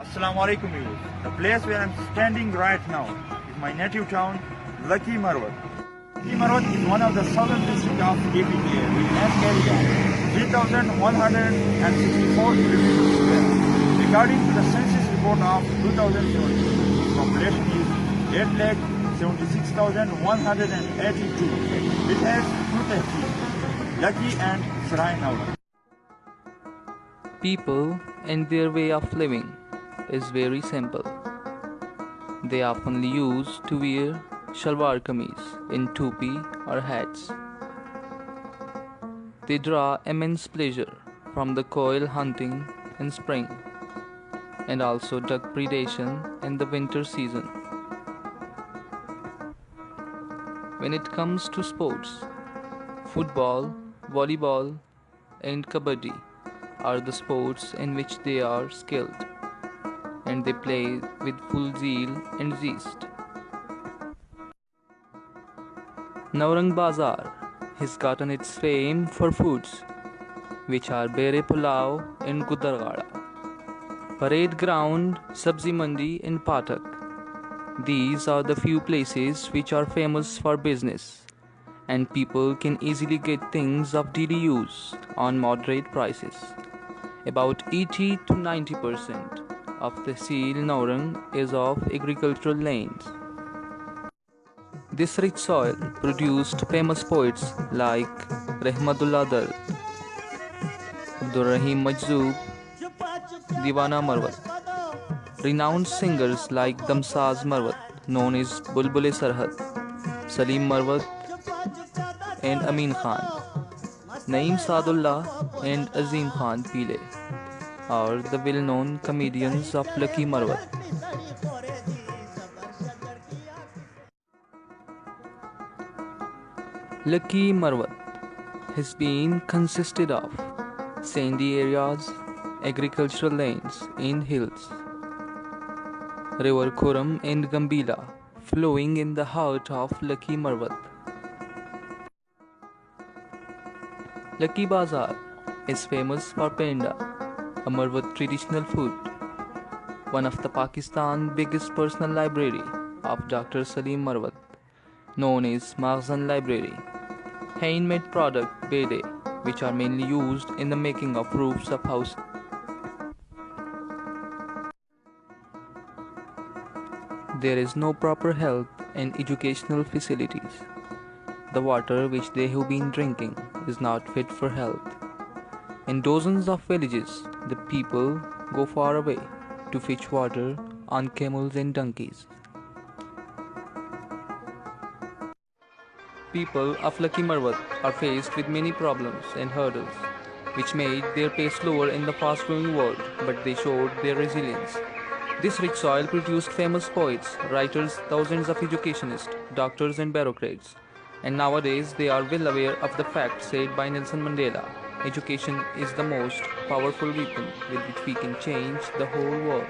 Assalamu alaikum viewers. The place where I'm standing right now is my native town, Lucky Marwat. Lucky Marwat is one of the southern districts of KPK with an area 3,164 kilometers square. According to the census report of 2017, its population is 8,76,182. It has two tehsil, Lucky and Sarai Naura. People and their way of living is very simple. They often use to wear shalwar kameez in tupi or hats. They draw immense pleasure from the quail hunting in spring and also duck predation in the winter season. When it comes to sports, football, volleyball, and kabaddi are the sports in which they are skilled, and they play with full zeal and zest. Naurang Bazar has gotten its fame for foods, which are Bere Pulao and Gudargada, Parade Ground, Sabzi Mandi and Patak. These are the few places which are famous for business, and people can easily get things of daily use on moderate prices. About 80 to 90% of the Tehsil Naurang is of agricultural lands. This rich soil produced famous poets like Rahmatullah Dar, Abdul Rahim Majzoub, Diwana Marwat, renowned singers like Damsaz Marwat, known as Bulbul-e Sarhad, Salim Marwat, and Amin Khan, Naeem Saadullah, and Azim Khan Pile are the well-known comedians of Lucky Marwat. Lucky Marwat has been consisted of sandy areas, agricultural lands, and hills. River Khurram and Gambila flowing in the heart of Lucky Marwat. Lucky Bazar is famous for penda, a Marwat traditional food. One of the Pakistan's biggest personal library of Dr. Salim Marwat, known as Maghzan Library. Handmade product Bede, which are mainly used in the making of roofs of houses. There is no proper health and educational facilities. The water which they have been drinking is not fit for health. In dozens of villages, the people go far away to fetch water on camels and donkeys. People of Lucky Marwat are faced with many problems and hurdles, which made their pace slower in the fast-growing world, but they showed their resilience. This rich soil produced famous poets, writers, thousands of educationists, doctors and bureaucrats. And nowadays they are well aware of the fact said by Nelson Mandela: education is the most powerful weapon with which we can change the whole world.